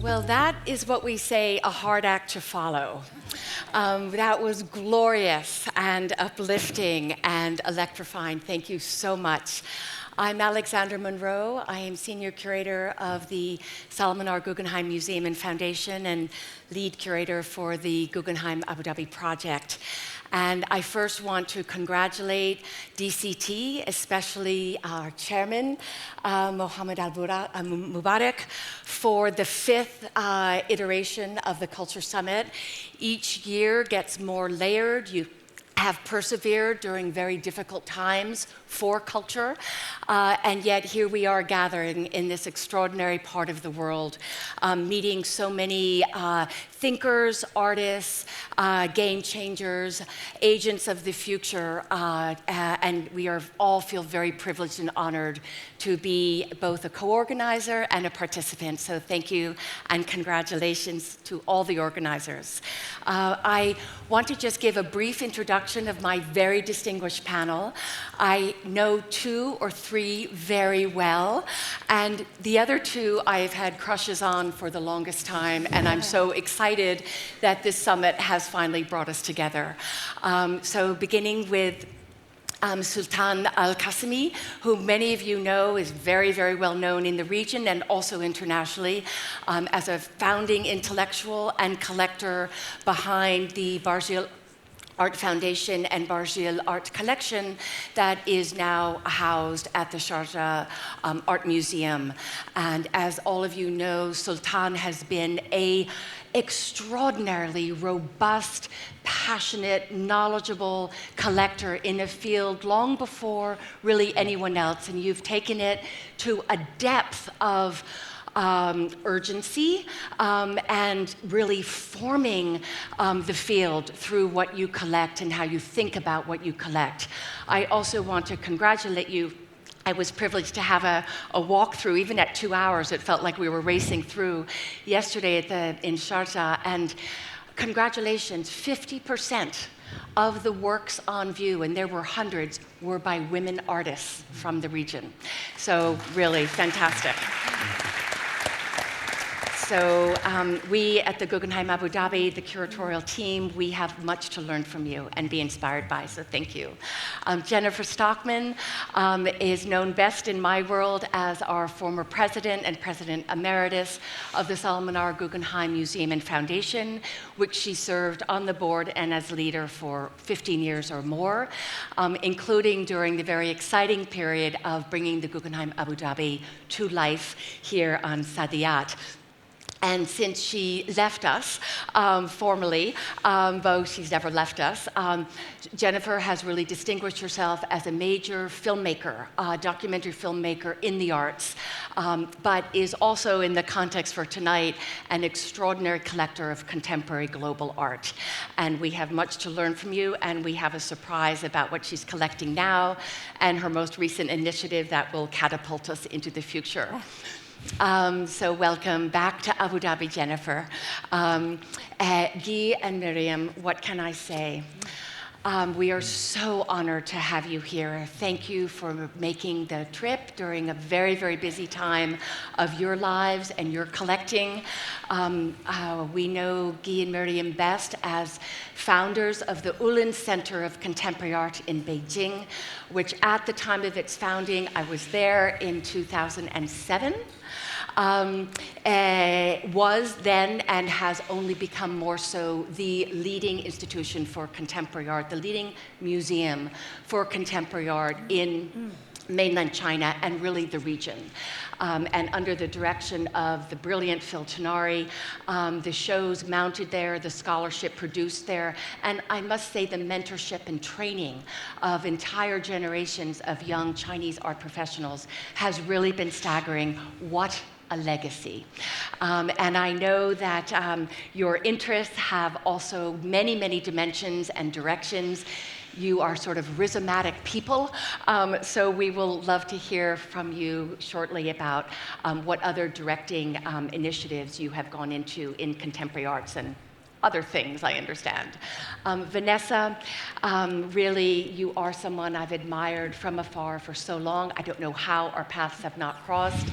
Well, that is what we say, a hard act to follow. That was glorious and uplifting and electrifying. Thank you so much. I'm Alexandra Monroe. I am Senior Curator of the Solomon R. Guggenheim Museum and Foundation and Lead Curator for the Guggenheim Abu Dhabi Project. And I first want to congratulate DCT, especially our chairman, Mohammed Al-Mubarak, for the fifth iteration of the Culture Summit. Each year gets more layered. You have persevered during very difficult times for culture, and yet here we are gathering in this extraordinary part of the world, meeting so many thinkers, artists, game changers, agents of the future, and we all feel very privileged and honored to be both a co-organizer and a participant. So thank you and congratulations to all the organizers. I want to just give a brief introduction of my very distinguished panel. I know two or three very well, and the other two I've had crushes on for the longest time, and I'm so excited that this summit has finally brought us together. So beginning with Sultan Al-Qasimi, who many of you know is very, very well known in the region and also internationally as a founding intellectual and collector behind the Barjil Art Foundation and Barjil Art Collection that is now housed at the Sharjah Art Museum. And as all of you know, Sultan has been an extraordinarily robust, passionate, knowledgeable collector in a field long before really anyone else. And you've taken it to a depth of urgency and really forming the field through what you collect and how you think about what you collect. I also want to congratulate you. I was privileged to have a walkthrough, even at 2 hours, it felt like we were racing through yesterday in Sharjah, and congratulations, 50% of the works on view, and there were hundreds, were by women artists from the region. So really fantastic. So we at the Guggenheim Abu Dhabi, the curatorial team, we have much to learn from you and be inspired by, so thank you. Jennifer Stockman is known best in my world as our former president and president emeritus of the Solomon R. Guggenheim Museum and Foundation, which she served on the board and as leader for 15 years or more, including during the very exciting period of bringing the Guggenheim Abu Dhabi to life here on Saadiyat. And since she left us formally, though she's never left us, Jennifer has really distinguished herself as a major filmmaker, documentary filmmaker in the arts, but is also, in the context for tonight, an extraordinary collector of contemporary global art. And we have much to learn from you, and we have a surprise about what she's collecting now and her most recent initiative that will catapult us into the future. So welcome back to Abu Dhabi, Jennifer. Guy and Miriam, what can I say? We are so honored to have you here. Thank you for making the trip during a very, very busy time of your lives and your collecting. We know Guy and Miriam best as founders of the Ullin Center of Contemporary Art in Beijing, which at the time of its founding, I was there in 2007. Was then and has only become more so the leading institution for contemporary art, the leading museum for contemporary art in mainland China and really the region. And under the direction of the brilliant Phil Tenari, the shows mounted there, the scholarship produced there, and I must say the mentorship and training of entire generations of young Chinese art professionals has really been staggering. What a legacy. And I know that your interests have also many, many dimensions and directions. You are sort of rhizomatic people, so we will love to hear from you shortly about what other directing initiatives you have gone into in contemporary arts and other things, I understand. Vanessa, really, you are someone I've admired from afar for so long. I don't know how our paths have not crossed.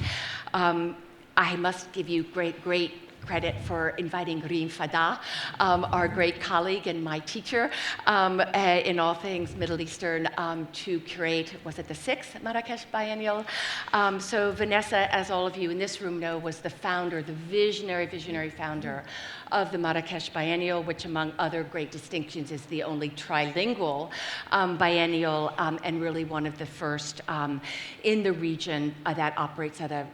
I must give you great credit for inviting Reem Fada, our great colleague and my teacher in all things Middle Eastern, to curate, was it the 6th Marrakesh Biennial? So Vanessa, as all of you in this room know, was the founder, the visionary founder of the Marrakesh Biennial, which among other great distinctions is the only trilingual biennial and really one of the first in the region that operates at a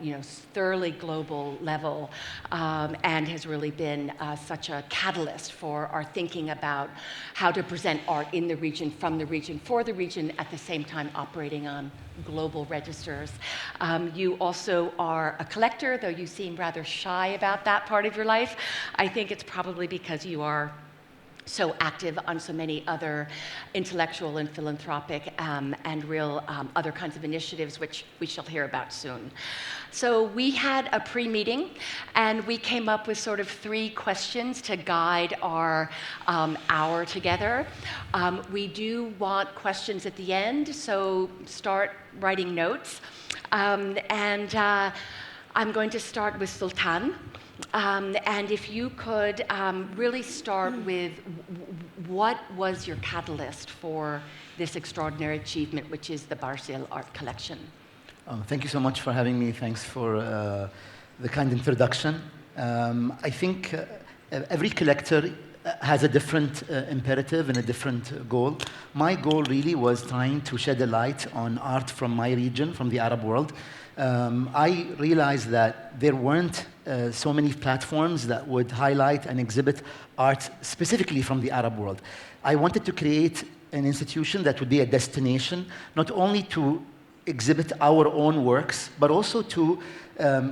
thoroughly global level and has really been such a catalyst for our thinking about how to present art in the region, from the region, for the region, at the same time operating on global registers. You also are a collector, though you seem rather shy about that part of your life. I think it's probably because you are so active on so many other intellectual and philanthropic and real other kinds of initiatives, which we shall hear about soon. So we had a pre-meeting, and we came up with sort of 3 questions to guide our hour together. We do want questions at the end, so start writing notes. I'm going to start with Sultan. And if you could really start with what was your catalyst for this extraordinary achievement, which is the Barsil Art Collection? Thank you so much for having me. Thanks for the kind introduction. I think every collector has a different imperative and a different goal. My goal really was trying to shed a light on art from my region, from the Arab world. I realized that there weren't so many platforms that would highlight and exhibit art specifically from the Arab world. I wanted to create an institution that would be a destination, not only to exhibit our own works, but also to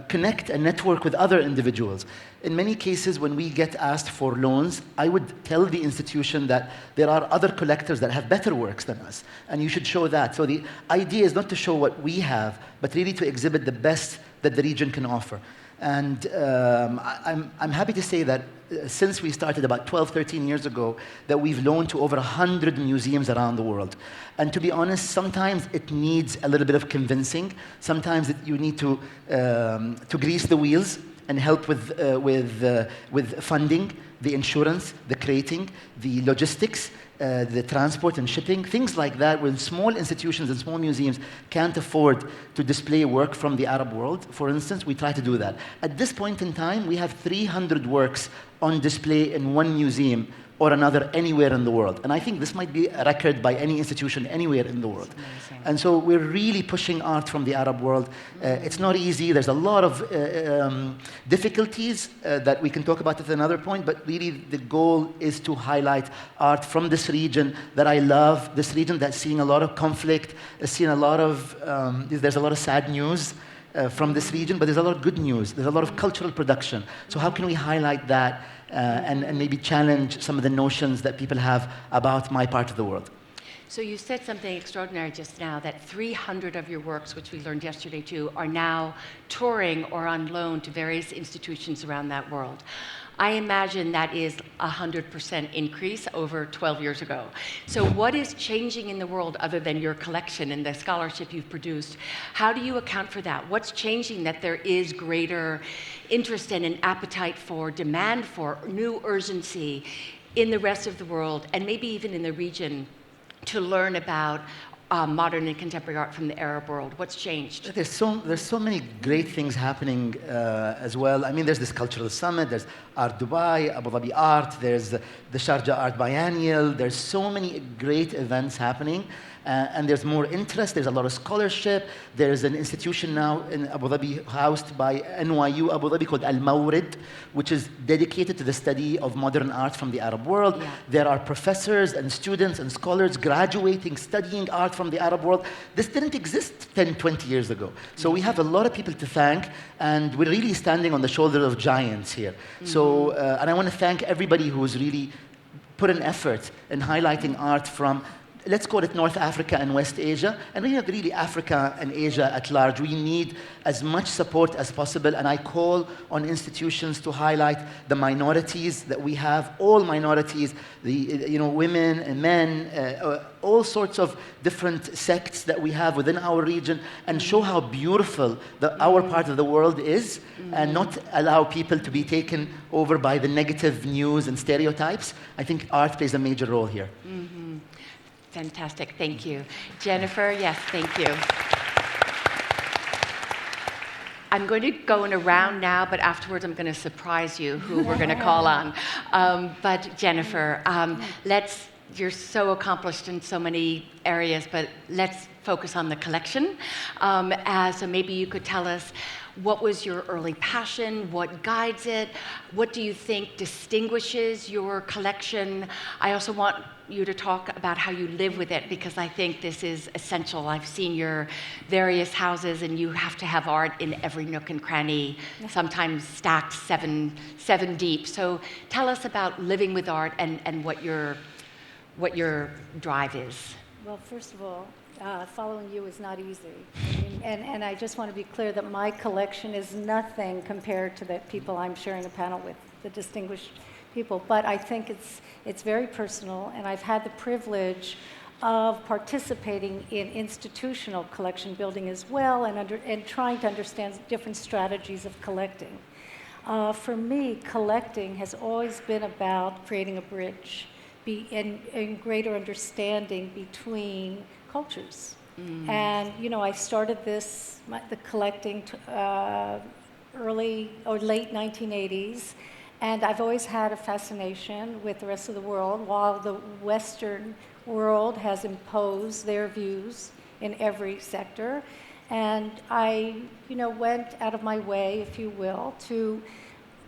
connect and network with other individuals. In many cases, when we get asked for loans, I would tell the institution that there are other collectors that have better works than us, and you should show that. So the idea is not to show what we have, but really to exhibit the best that the region can offer. And I'm happy to say that since we started about 12, 13 years ago, that we've loaned to over 100 museums around the world. And to be honest, sometimes it needs a little bit of convincing. Sometimes you need to grease the wheels and help with funding, the insurance, the crating, the logistics, the transport and shipping, things like that, when small institutions and small museums can't afford to display work from the Arab world. For instance, we try to do that. At this point in time, we have 300 works on display in one museum or another anywhere in the world. And I think this might be a record by any institution anywhere in the world. And so we're really pushing art from the Arab world. It's not easy. There's a lot of difficulties that we can talk about at another point, but really the goal is to highlight art from this region that I love, this region that's seeing a lot of conflict, seeing a lot of, there's a lot of sad news from this region, but there's a lot of good news. There's a lot of cultural production. So how can we highlight that and maybe challenge some of the notions that people have about my part of the world? So you said something extraordinary just now, that 300 of your works, which we learned yesterday too, are now touring or on loan to various institutions around that world. I imagine that is a 100% increase over 12 years ago. So what is changing in the world other than your collection and the scholarship you've produced? How do you account for that? What's changing that there is greater interest and an appetite for, demand for, new urgency in the rest of the world, and maybe even in the region, to learn about modern and contemporary art from the Arab world? What's changed? There's so many great things happening as well. I mean, there's this cultural summit, there's Art Dubai, Abu Dhabi Art, there's the Sharjah Art Biennial. There's so many great events happening. And there's more interest, there's a lot of scholarship. There's an institution now in Abu Dhabi housed by NYU Abu Dhabi called Al-Mawrid, which is dedicated to the study of modern art from the Arab world. Yeah. There are professors and students and scholars graduating, studying art from the Arab world. This didn't exist 10, 20 years ago. So we have a lot of people to thank, and we're really standing on the shoulders of giants here. Mm-hmm. So, and I want to thank everybody who's really put an effort in highlighting art from let's call it North Africa and West Asia, and really Africa and Asia at large. We need as much support as possible, and I call on institutions to highlight the minorities that we have, all minorities, women and men, all sorts of different sects that we have within our region, and show how beautiful our part of the world is, and not allow people to be taken over by the negative news and stereotypes. I think art plays a major role here. Fantastic, thank you. Jennifer, yes, thank you. I'm going to go in a round now, but afterwards I'm going to surprise you who we're going to call on. But Jennifer, you're so accomplished in so many areas, but let's focus on the collection. So maybe you could tell us, what was your early passion? What guides it? What do you think distinguishes your collection? I also want you to talk about how you live with it, because I think this is essential. I've seen your various houses, and you have to have art in every nook and cranny, sometimes stacked seven deep. So tell us about living with art and what your drive is. Well, first of all, following you is not easy. And I just want to be clear that my collection is nothing compared to the people I'm sharing a panel with, the distinguished people. But I think it's very personal, and I've had the privilege of participating in institutional collection building as well, and trying to understand different strategies of collecting. For me, collecting has always been about creating a bridge and greater understanding between cultures. And I started the collecting early or late 1980s, and I've always had a fascination with the rest of the world, while the Western world has imposed their views in every sector. And I went out of my way, if you will, to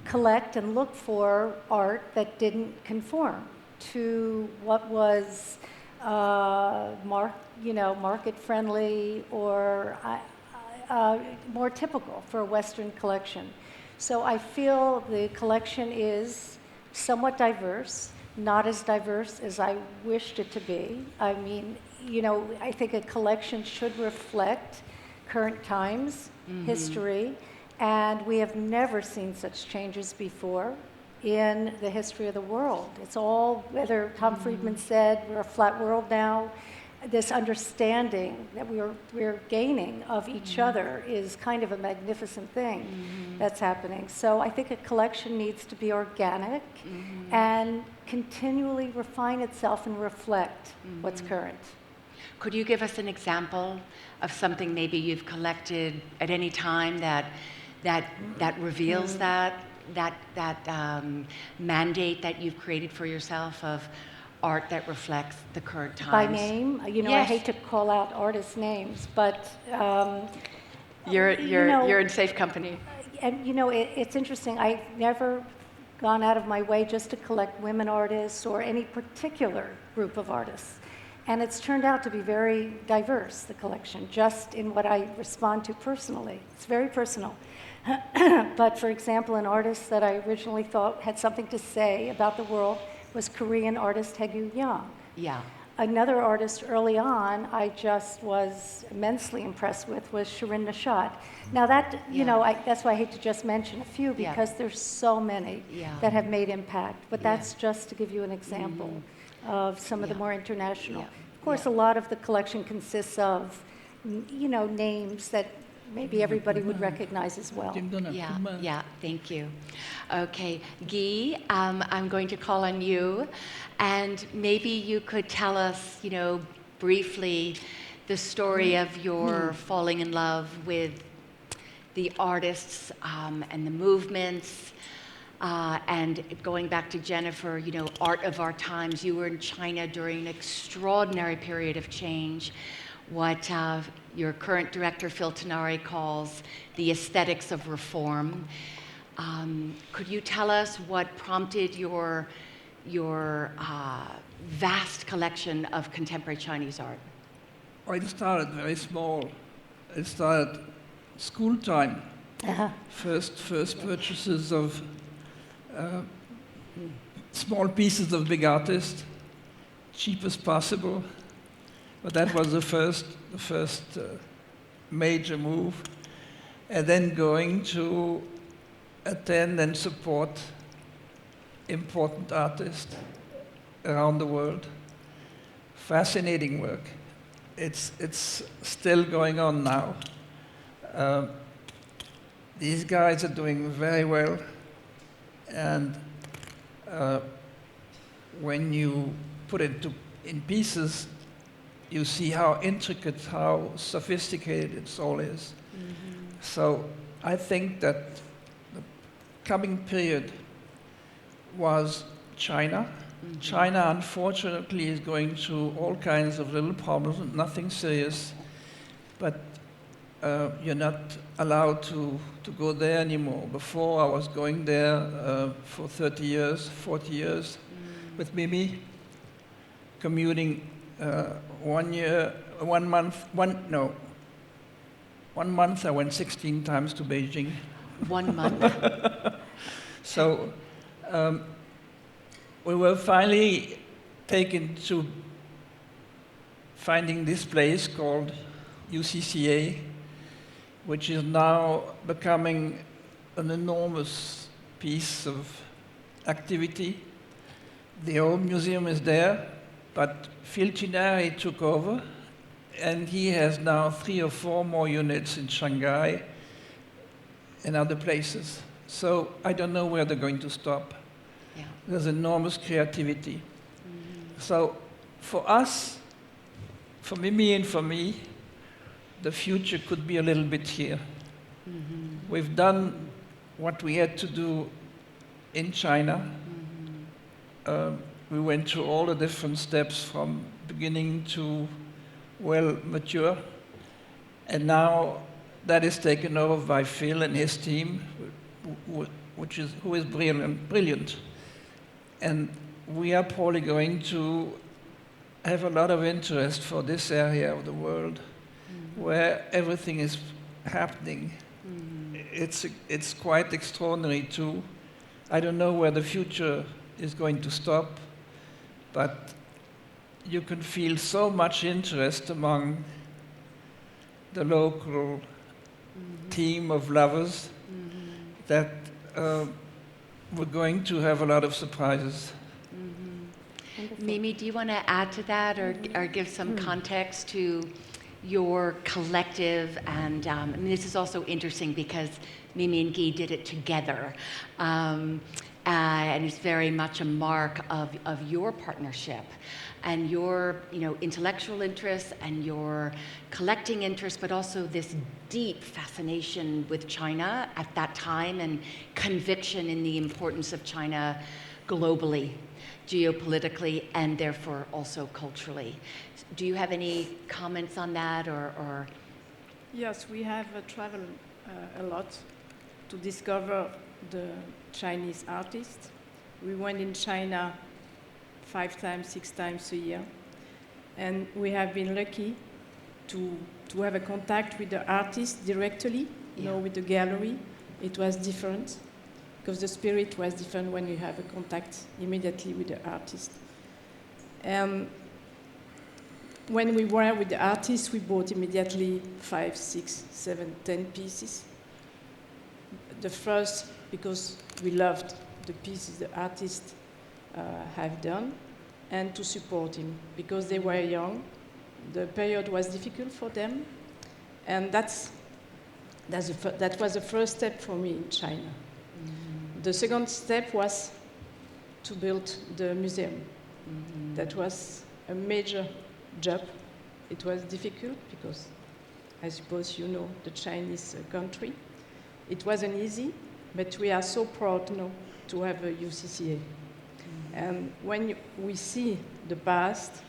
collect and look for art that didn't conform to what was market-friendly or more typical for a Western collection. So I feel the collection is somewhat diverse, not as diverse as I wished it to be. I mean, I think a collection should reflect current times, history, and we have never seen such changes before in the history of the world. It's all, whether Tom Friedman said we're a flat world now, this understanding that we're gaining of each other is kind of a magnificent thing that's happening. So I think a collection needs to be organic and continually refine itself and reflect what's current. Could you give us an example of something maybe you've collected at any time that reveals that mandate that you've created for yourself of art that reflects the current times? By name? Yes. I hate to call out artists' names, but you're in safe company. And it's interesting. I've never gone out of my way just to collect women artists or any particular group of artists. And it's turned out to be very diverse, the collection, just in what I respond to personally. It's very personal. But for example, an artist that I originally thought had something to say about the world was Korean artist Haegu Young. Yeah. Another artist early on I just was immensely impressed with was Shirin Neshat. Now that, that's why I hate to just mention a few, because there's so many that have made impact. But that's just to give you an example of some of the more international. Of course, a lot of the collection consists of, names that maybe everybody would recognize as well. Yeah, thank you. Okay, Guy, I'm going to call on you, and maybe you could tell us, briefly, the story of your falling in love with the artists and the movements, and going back to Jennifer, art of our times. You were in China during an extraordinary period of change, what your current director, Phil Tenari, calls the aesthetics of reform. Could you tell us what prompted your vast collection of contemporary Chinese art? I started very small. I started school time. First purchases of small pieces of big artists, cheap as possible. But that was the first major move. And then going to attend and support important artists around the world. Fascinating work. It's still going on now. These guys are doing very well, and when you put it in pieces, you see how intricate, how sophisticated it all is. Mm-hmm. So I think that the coming period was China. Mm-hmm. China, unfortunately, is going through all kinds of little problems, nothing serious, but you're not allowed to go there anymore. Before, I was going there for 30 years, 40 years with Mimi, commuting 1 month I went 16 times to Beijing. 1 month? So we were finally taken to finding this place called UCCA, which is now becoming an enormous piece of activity. The old museum is there, but Phil Chinari took over, and he has now 3 or 4 more units in Shanghai and other places. So I don't know where they're going to stop. Yeah. There's enormous creativity. Mm-hmm. So for us, for Mimi and for me, the future could be a little bit here. Mm-hmm. We've done what we had to do in China. Mm-hmm. We went through all the different steps from beginning to well mature, and now that is taken over by Phil and his team, who is brilliant. And we are probably going to have a lot of interest for this area of the world, where everything is happening. It's quite extraordinary too. I don't know where the future is going to stop, but you can feel so much interest among the local team of lovers that we're going to have a lot of surprises. Mimi, do you want to add to that or give some context to your collective? And I mean, this is also interesting because Mimi and Guy did it together. And it's very much a mark of your partnership and your intellectual interests and your collecting interests, but also this deep fascination with China at that time and conviction in the importance of China globally, geopolitically, and therefore also culturally. Do you have any comments on that or? Yes, we have traveled a lot to discover the Chinese artists. We went in China 5 times, 6 times a year. And we have been lucky to have a contact with the artists directly, with the gallery. It was different because the spirit was different when you have a contact immediately with the artist. And when we were with the artists, we bought immediately 5, 6, 7, 10 pieces. The first, because we loved the pieces the artists have done, and to support him, because they were young. The period was difficult for them, and that was the first step for me in China. Mm-hmm. The second step was to build the museum. Mm-hmm. That was a major job. It was difficult because, I suppose you know, the Chinese country. It wasn't easy, but we are so proud now to have a UCCA. Mm-hmm. And when we see the past,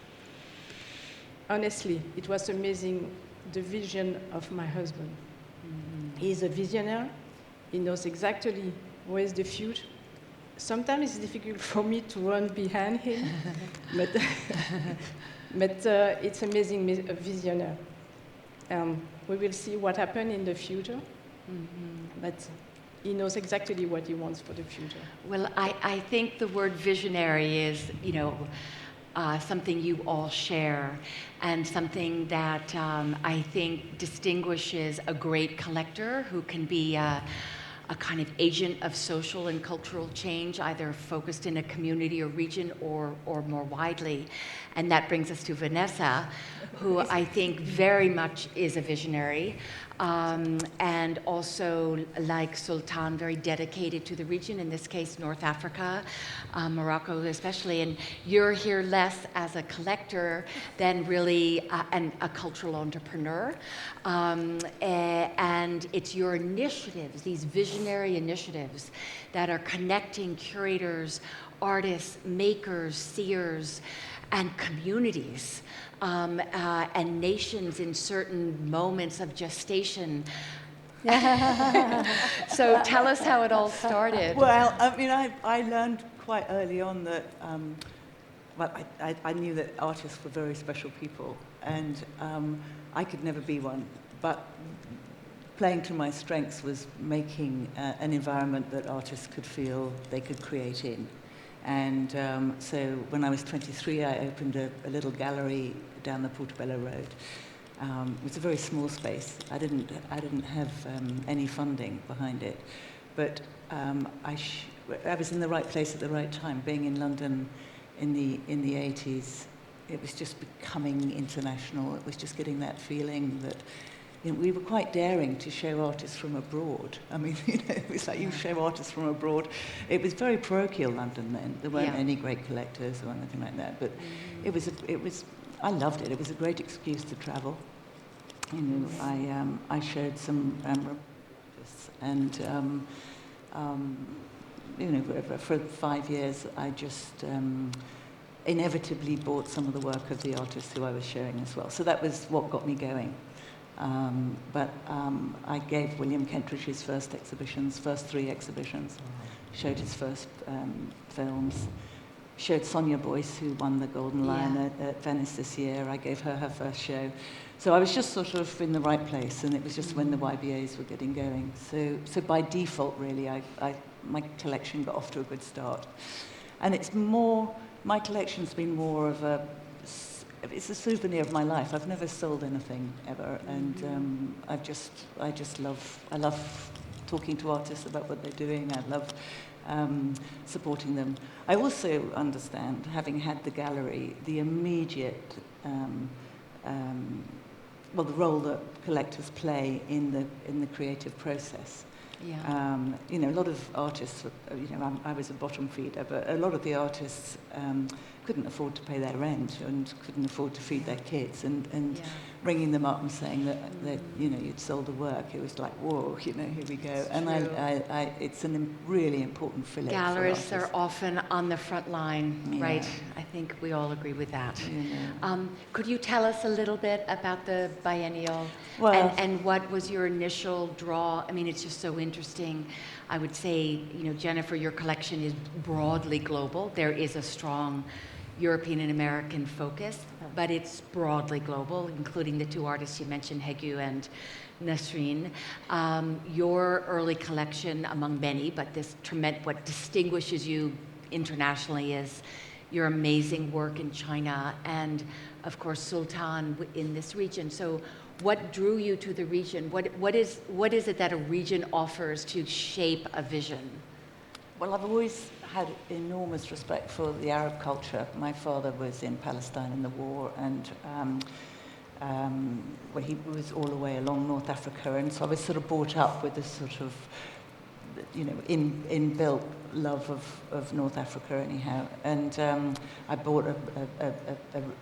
honestly, it was amazing, the vision of my husband. Mm-hmm. He's a visionary. He knows exactly where is the future. Sometimes it's difficult for me to run behind him, but it's amazing visionary. We will see what happens in the future, but he knows exactly what he wants for the future. Well, I think the word visionary is, something you all share, and something that I think distinguishes a great collector who can be a kind of agent of social and cultural change, either focused in a community or region or more widely. And that brings us to Vanessa, who I think very much is a visionary, and also, like Sultan, very dedicated to the region, in this case, North Africa, Morocco especially. And you're here less as a collector than really a cultural entrepreneur. And it's your initiatives, these visionary initiatives, that are connecting curators, artists, makers, seers, and communities, and nations in certain moments of gestation. So tell us how it all started. Well, I mean, I learned quite early on that, well, I knew that artists were very special people, and I could never be one. But playing to my strengths was making an environment that artists could feel they could create in. And so when I was 23, I opened a little gallery down the Portobello Road. It was a very small space. I didn't have any funding behind it, but I was in the right place at the right time. Being in London in the 80s, it was just becoming international. It was just getting that feeling that, you know, we were quite daring to show artists from abroad. I mean, you know, it was like you show artists from abroad. It was very parochial London then. There weren't any great collectors or anything like that. But it was. I loved it. It was a great excuse to travel. You know, I showed some artists, and you know, for 5 years, I just inevitably bought some of the work of the artists who I was showing as well. So that was what got me going. But I gave William Kentridge his first 3 exhibitions, showed his first films, showed Sonia Boyce, who won the Golden Lion at Venice this year. I gave her first show. So I was just sort of in the right place, and it was just when the YBAs were getting going. So by default, really, my collection got off to a good start. And it's more, my collection's been more of it's a souvenir of my life. I've never sold anything ever, and I love talking to artists about what they're doing. I love supporting them. I also understand, having had the gallery, the immediate, the role that collectors play in the creative process. Yeah. You know, a lot of artists, you know, I was a bottom feeder, but a lot of the artists couldn't afford to pay their rent and couldn't afford to feed their kids, and ringing them up and saying that you know, you'd sold the work, it was like, whoa, you know, here we go. And it's a really important fillet. Gallerists are often on the front line, right? I think we all agree with that. Yeah. Could you tell us a little bit about the biennial, and what was your initial draw? I mean, it's just so interesting. I would say, you know, Jennifer, your collection is broadly global. There is a strong European and American focus, but it's broadly global, including the 2 artists you mentioned, Hegu and Nasreen. Your early collection, among many, but what distinguishes you internationally is your amazing work in China, and of course Sultan in this region. So what drew you to the region? What is it that a region offers to shape a vision? Well, I've always had enormous respect for the Arab culture. My father was in Palestine in the war, and well, he was all the way along North Africa, and so I was sort of brought up with this sort of, you know, inbuilt love of North Africa anyhow. And I bought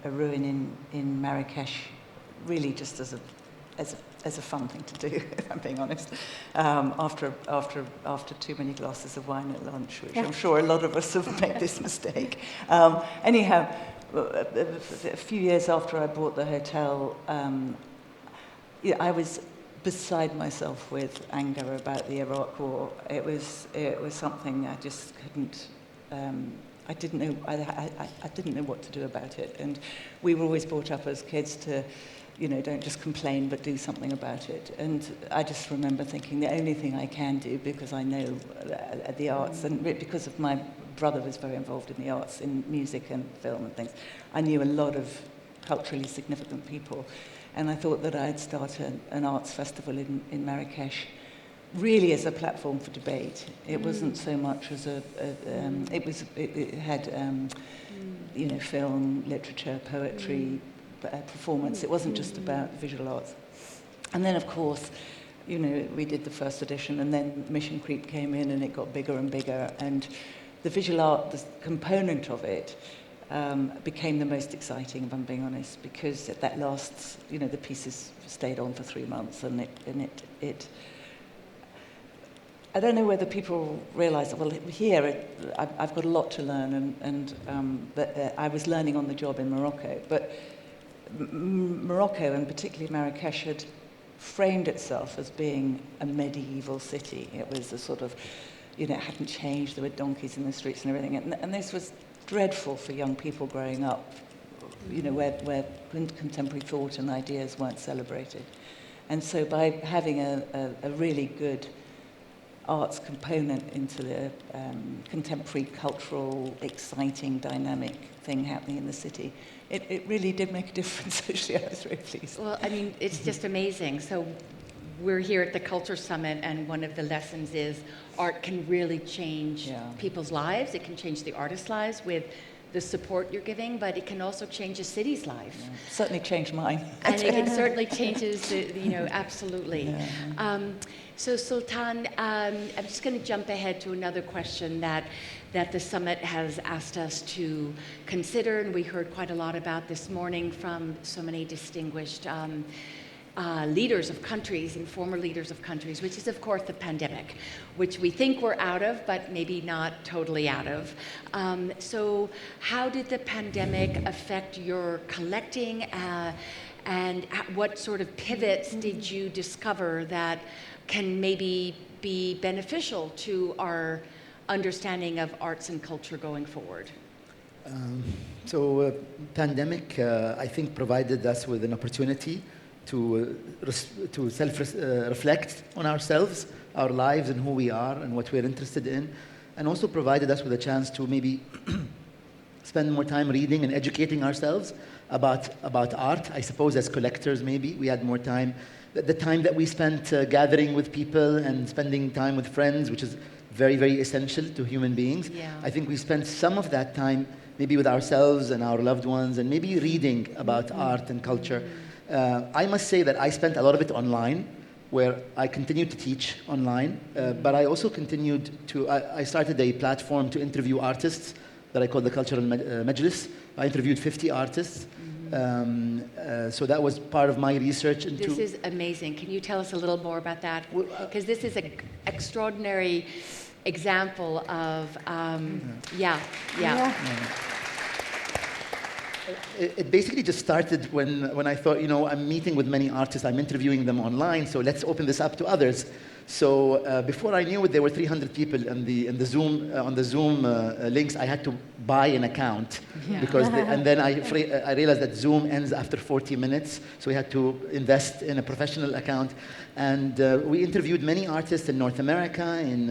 a ruin in Marrakesh, really just as a fun thing to do, if I'm being honest, after too many glasses of wine at lunch, which I'm sure a lot of us have made this mistake. Anyhow, a few years after I bought the hotel, I was beside myself with anger about the Iraq War. It was something I just couldn't. I didn't know. I didn't know what to do about it, and we were always brought up as kids to, you know, don't just complain, but do something about it. And I just remember thinking the only thing I can do, because I know the arts and because of my brother was very involved in the arts, in music and film and things. I knew a lot of culturally significant people, and I thought that I'd start an arts festival in Marrakesh, really as a platform for debate. It wasn't so much as it had film, literature, poetry, performance. It wasn't just about visual arts. And then, of course, we did the first edition, and then Mission Creep came in, and it got bigger and bigger. And the visual art, the component of it, became the most exciting, if I'm being honest, because that lasts. The pieces stayed on for 3 months, and it. I don't know whether people realise that. Well, here I've got a lot to learn, but I was learning on the job in Morocco, but. Morocco, and particularly Marrakesh, had framed itself as being a medieval city. It was a sort of, it hadn't changed. There were donkeys in the streets and everything. And this was dreadful for young people growing up, where contemporary thought and ideas weren't celebrated. And so by having a really good arts component into the contemporary, cultural, exciting, dynamic thing happening in the city, it really did make a difference, actually. I was very pleased. Well, I mean, it's just amazing. So we're here at the Culture Summit, and one of the lessons is art can really change people's lives. It can change the artists' lives with the support you're giving, but it can also change a city's life. Yeah. Certainly changed mine. And it certainly changes, absolutely. Yeah. So Sultan, I'm just going to jump ahead to another question that the summit has asked us to consider, and we heard quite a lot about this morning from so many distinguished leaders of countries and former leaders of countries, which is, of course, the pandemic, which we think we're out of, but maybe not totally out of. So how did the pandemic affect your collecting, and what sort of pivots did you discover that can maybe be beneficial to our understanding of arts and culture going forward? Pandemic, I think, provided us with an opportunity to self-reflect on ourselves, our lives, and who we are and what we're interested in, and also provided us with a chance to maybe spend more time reading and educating ourselves about art. I suppose as collectors, maybe we had more time. The time that we spent gathering with people and spending time with friends, which is very, very essential to human beings. Yeah. I think we spent some of that time maybe with ourselves and our loved ones, and maybe reading about art and culture. I must say that I spent a lot of it online, where I continued to teach online, but I also continued I started a platform to interview artists that I call the Cultural Majlis. I interviewed 50 artists. So that was part of my research into... This is amazing. Can you tell us a little more about that? Because this is an extraordinary example of, It basically just started when I thought, I'm meeting with many artists, I'm interviewing them online, so let's open this up to others. So before I knew it, there were 300 people on the Zoom links. I had to buy an account because, and then I realized that Zoom ends after 40 minutes, so we had to invest in a professional account. And we interviewed many artists in North America, in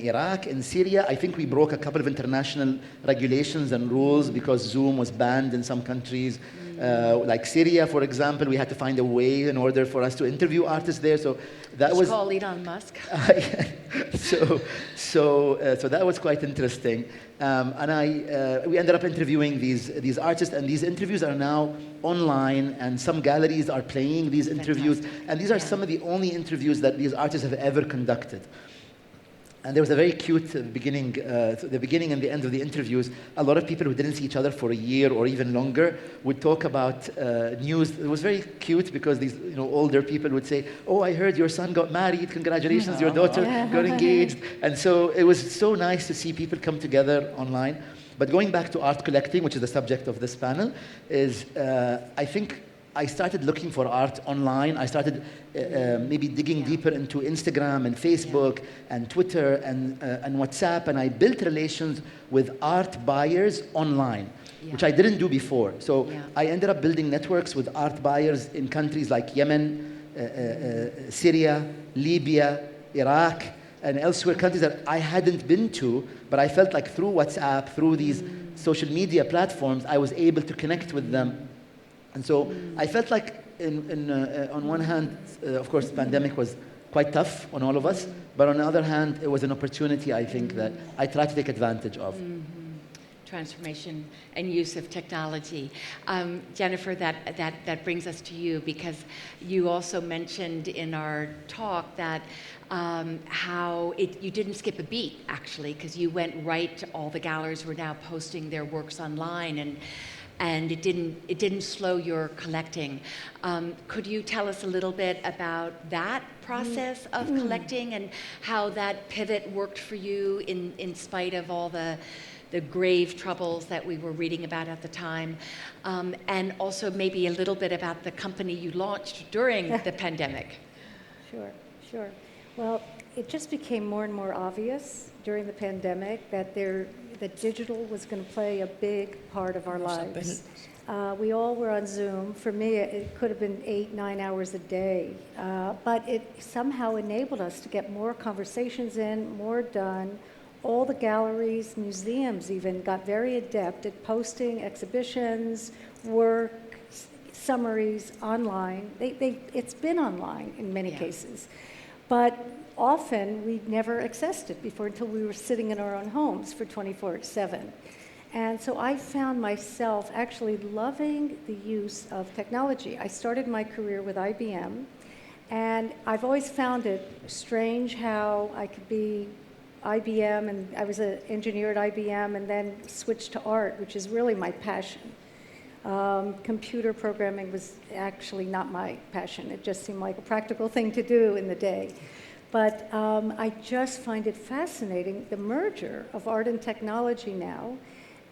Iraq, in Syria. I think we broke a couple of international regulations and rules because Zoom was banned in some countries. Like Syria, for example, we had to find a way in order for us to interview artists there. So that was call Elon Musk. So that was quite interesting. And we ended up interviewing these artists, and these interviews are now online, and some galleries are playing these interviews. Fantastic. And these are some of the only interviews that these artists have ever conducted. And there was a very cute beginning, the beginning and the end of the interviews. A lot of people who didn't see each other for a year or even longer would talk about news. It was very cute because these older people would say, "Oh, I heard your son got married. Congratulations, your daughter got engaged." And so it was so nice to see people come together online. But going back to art collecting, which is the subject of this panel, is I think I started looking for art online. I started maybe digging deeper into Instagram and Facebook and Twitter and WhatsApp, and I built relations with art buyers online, which I didn't do before. So I ended up building networks with art buyers in countries like Yemen, Syria, Libya, Iraq, and elsewhere, countries that I hadn't been to, but I felt like through WhatsApp, through these social media platforms, I was able to connect with them. And so I felt like, on one hand, of course, the pandemic was quite tough on all of us, but on the other hand, it was an opportunity, I think, that I tried to take advantage of. Transformation and use of technology. Jennifer, that brings us to you, because you also mentioned in our talk that how you didn't skip a beat, actually, because you went right to all the galleries were now posting their works online, and it didn't slow your collecting. Could you tell us a little bit about that process of collecting and how that pivot worked for you in spite of all the grave troubles that we were reading about at the time, and also maybe a little bit about the company you launched during the pandemic? Sure. Well, it just became more and more obvious during the pandemic that digital was going to play a big part of our lives. We all were on Zoom. For me, it could have been 8-9 hours a day, but it somehow enabled us to get more conversations in, more done. All the galleries, museums even, got very adept at posting exhibitions, work, summaries online. It's been online in many cases. But often we never accessed it before until we were sitting in our own homes for 24/7. And so I found myself actually loving the use of technology. I started my career with IBM, and I've always found it strange how I could be IBM, and I was an engineer at IBM, and then switched to art, which is really my passion. Computer programming was actually not my passion. It just seemed like a practical thing to do in the day. But I just find it fascinating, the merger of art and technology now.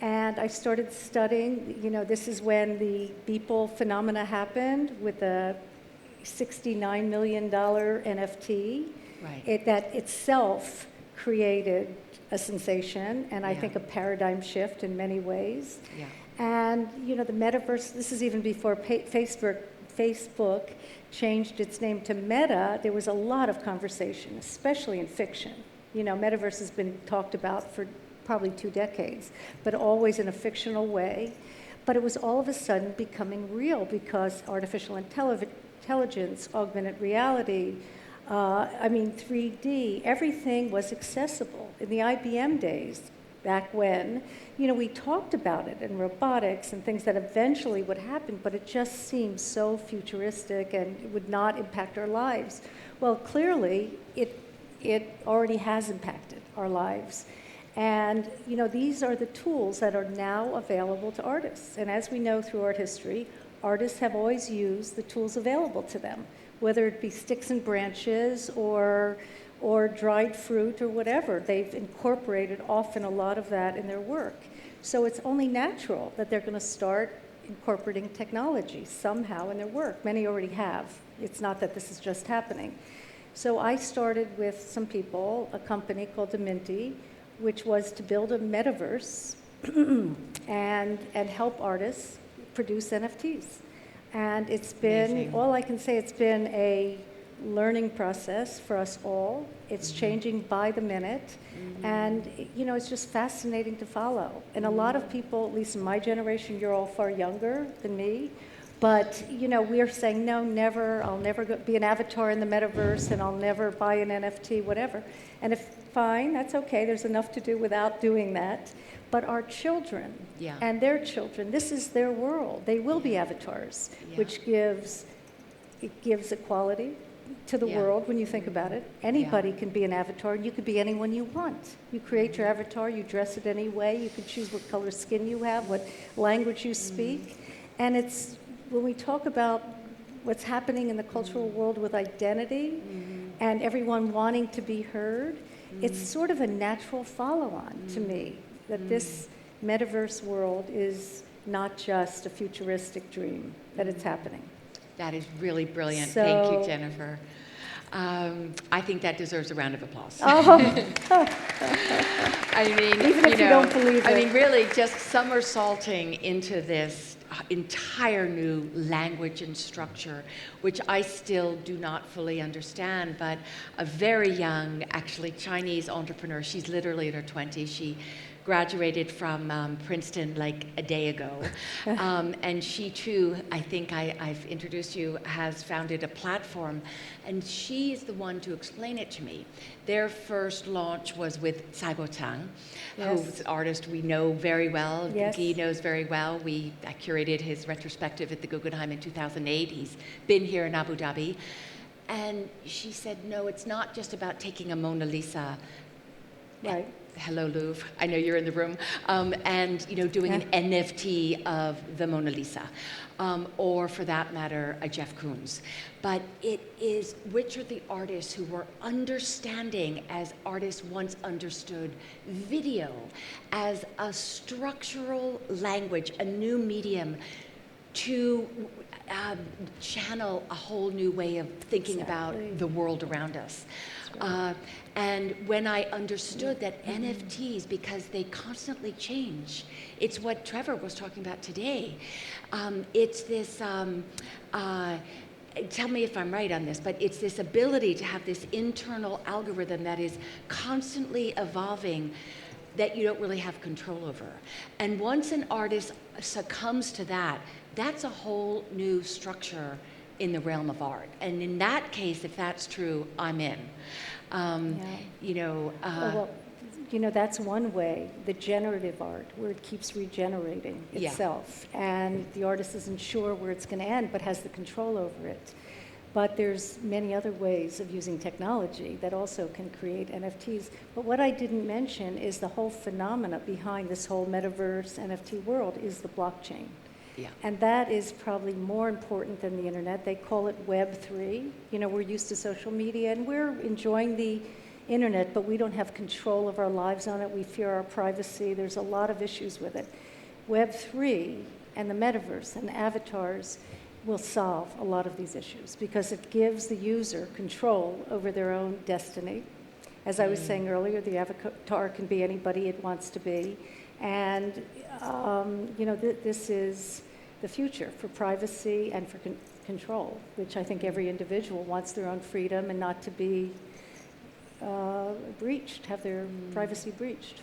And I started studying, this is when the Beeple phenomena happened with the $69 million NFT. Right. That itself created a sensation, and I think a paradigm shift in many ways. Yeah. And the metaverse, this is even before Facebook changed its name to Meta. There was a lot of conversation, especially in fiction. Metaverse has been talked about for probably 2 decades, but always in a fictional way. But it was all of a sudden becoming real because artificial intelligence, augmented reality, 3D, everything was accessible. In the IBM days, back when, we talked about it in robotics and things that eventually would happen, but it just seemed so futuristic and it would not impact our lives. Well, clearly, it already has impacted our lives. And, these are the tools that are now available to artists. And as we know through art history, artists have always used the tools available to them, whether it be sticks and branches or dried fruit or whatever. They've incorporated often a lot of that in their work. So it's only natural that they're going to start incorporating technology somehow in their work. Many already have. It's not that this is just happening. So I started with some people, a company called Minty, which was to build a metaverse and help artists produce NFTs. And it's been, Amazing. all I can say, it's been a learning process for us all. It's changing by the minute. And, it's just fascinating to follow. And a lot of people, at least in my generation, you're all far younger than me, but, we're saying, no, never, I'll never be an avatar in the metaverse, and I'll never buy an NFT, whatever. And fine, that's okay, there's enough to do without doing that. But our children and their children, this is their world. They will be avatars, which gives equality to the world when you think about it. Anybody can be an avatar, and you could be anyone you want. You create your avatar, you dress it any way, you can choose what color skin you have, what language you speak. And it's, when we talk about what's happening in the cultural world with identity and everyone wanting to be heard, it's sort of a natural follow-on to me, that this metaverse world is not just a futuristic dream, that it's happening. That is really brilliant. Thank you, Jennifer. I think that deserves a round of applause. I mean, Even if you don't believe it. I mean, really, just somersaulting into this entire new language and structure, which I still do not fully understand, but a very young, actually Chinese entrepreneur, she's literally in her 20s, she graduated from Princeton like a day ago. And she too, I think I've introduced you, has founded a platform. And she is the one to explain it to me. Their first launch was with Saibo Tang, who's an artist we know very well. Yes. Guy knows very well. I curated his retrospective at the Guggenheim in 2008. He's been here in Abu Dhabi. And she said, no, it's not just about taking a Mona Lisa. Right. Hello, Louvre. I know you're in the room. And doing an NFT of the Mona Lisa, or for that matter, a Jeff Koons. But it is which are the artists who were understanding, as artists once understood, video as a structural language, a new medium to channel a whole new way of thinking about the world around us. And when I understood that NFTs, because they constantly change, it's what Trevor was talking about today. It's this, tell me if I'm right on this, but it's this ability to have this internal algorithm that is constantly evolving that you don't really have control over. And once an artist succumbs to that, that's a whole new structure in the realm of art. And in that case, if that's true, I'm in. That's one way, the generative art, where it keeps regenerating itself. And the artist isn't sure where it's going to end, but has the control over it. But there's many other ways of using technology that also can create NFTs. But what I didn't mention is the whole phenomena behind this whole metaverse NFT world is the blockchain. Yeah. And that is probably more important than the internet. They call it Web3. We're used to social media and we're enjoying the internet, but we don't have control of our lives on it. We fear our privacy. There's a lot of issues with it. Web3 and the metaverse and avatars will solve a lot of these issues because it gives the user control over their own destiny. As I was saying earlier, the avatar can be anybody it wants to be. And, this is the future for privacy and for control, which I think every individual wants their own freedom and not to be breached, have their privacy breached.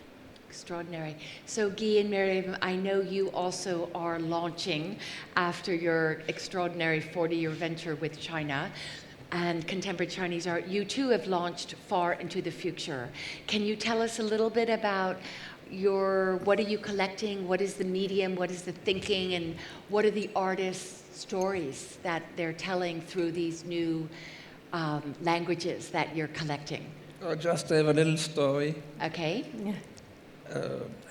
Extraordinary. So Guy and Miriam, I know you also are launching after your extraordinary 40-year venture with China and contemporary Chinese art. You too have launched far into the future. Can you tell us a little bit about what are you collecting? What is the medium? What is the thinking? And what are the artists' stories that they're telling through these new languages that you're collecting? I just have a little story. Okay. Yeah.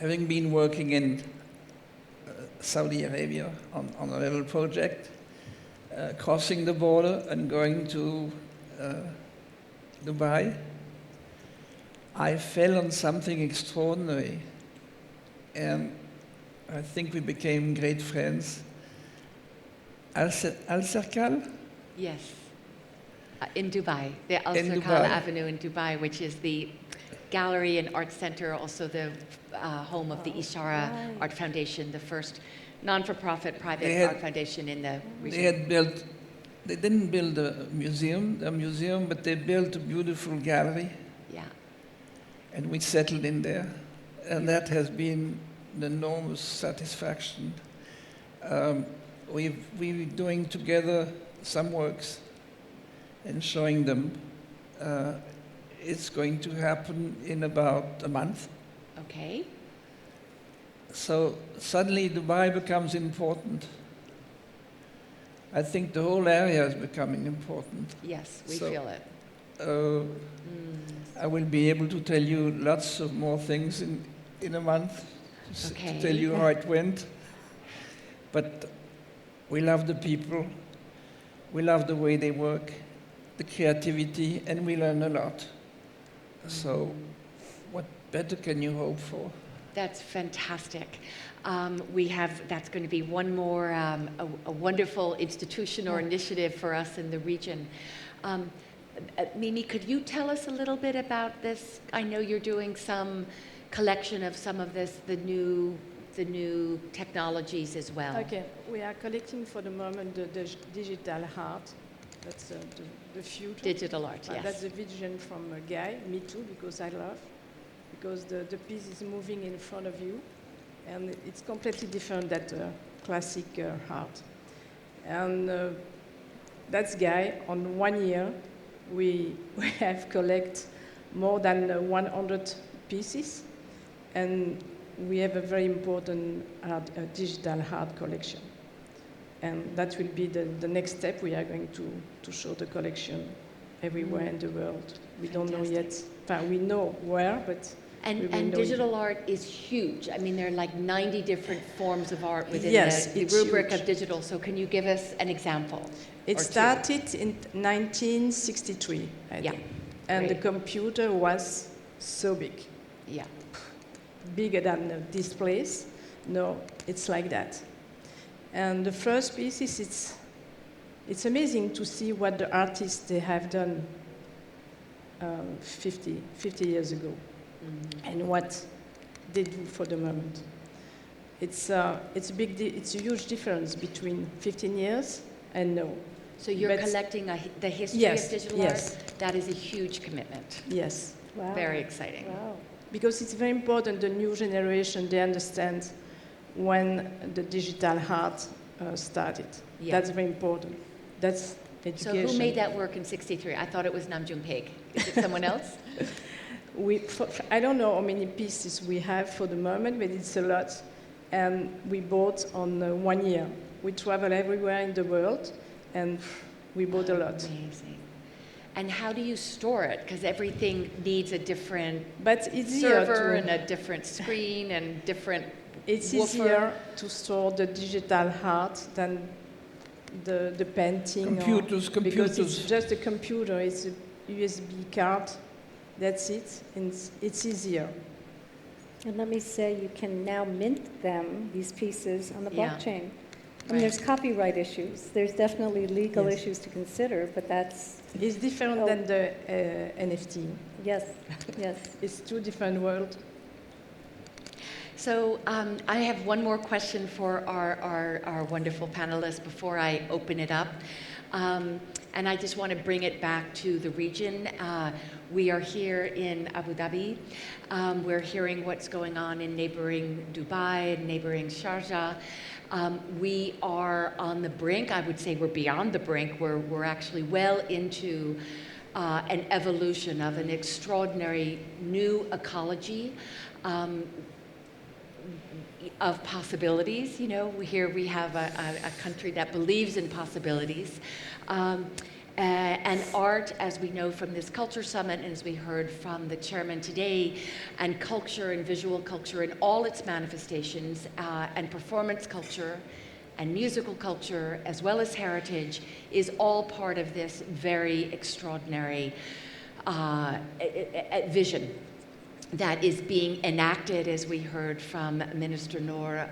Having been working in Saudi Arabia on a little project, crossing the border and going to Dubai, I fell on something extraordinary. And I think we became great friends. Al-Serkal? Yes. In Dubai, the Al In Serkal Dubai. Avenue in Dubai, which is the gallery and art center, also the home of the Ishara right. Art Foundation, the first non-for-profit private They had- art foundation in the region. They didn't build a museum, but they built a beautiful gallery, Yeah. and we settled in there. And that has been an enormous satisfaction. We're doing together some works and showing them. It's going to happen in about a month. Okay. So suddenly Dubai becomes important. I think the whole area is becoming important. Yes, we So- feel it. I will be able to tell you lots of more things in a month Okay. to tell you how it went. But we love the people, we love the way they work, the creativity, and we learn a lot. So what better can you hope for? That's fantastic. That's going to be one more, a wonderful institution or initiative for us in the region. Mimi, could you tell us a little bit about this? I know you're doing some collection of some of this, the new the new technologies as well? Okay, we are collecting for the moment the digital art. That's the future. Digital art, But yes. that's a vision from a guy, me too, because I love. Because the piece is moving in front of you, and it's completely different than classic art. And that's guy, on 1 year, we have collect more than 100 pieces, and we have a very important digital art collection. And that will be the next step. We are going to show the collection everywhere in the world. We don't know yet. We know where, but we will And know digital art is huge. I mean, there are like 90 different forms of art within Yes, the it's rubric huge. of digital. So can you give us an example? It or two? started in 1963, I Yeah, think. And the great. computer was so big, Yeah. bigger than this place. No, it's like that. And the first pieces, it's amazing to see what the artists they have done 50 years ago, and what they do for the moment. It's a huge difference between 15 years and now. So you're But- collecting the history Yes, of digital yes. art? That is a huge commitment. Yes. Wow. Very exciting. Wow. Because it's very important, the new generation, they understand when the digital art started. Yeah. That's very important. That's So education. who made that work in 63? I thought it was Nam June Paik. Is it someone else? I don't know how many pieces we have for the moment, but it's a lot. And we bought on 1 year. We travel everywhere in the world, and we bought a lot. Amazing. And how do you store it? Because everything needs a different But it's easier server to, and a different screen and different it's woofer. easier to store the digital art than the painting. Computers. Because it's just a computer, it's a USB card, that's it, and it's easier. And let me say, you can now mint them, these pieces, on the Yeah. blockchain. I Right. mean, there's copyright issues. There's definitely legal Yes. issues to consider, but that's, It's different Oh. than the NFT. yes, yes. It's two different worlds. So I have one more question for our wonderful panelists before I open it up. And I just want to bring it back to the region. We are here in Abu Dhabi. We're hearing what's going on in neighboring Dubai and neighboring Sharjah. We are on the brink. I would say we're beyond the brink. We're actually well into an evolution of an extraordinary new ecology of possibilities. You know, here we have a country that believes in possibilities. And art, as we know from this culture summit, and as we heard from the chairman today, and culture and visual culture in all its manifestations, and performance culture, and musical culture, as well as heritage, is all part of this very extraordinary vision that is being enacted, as we heard from Minister Noor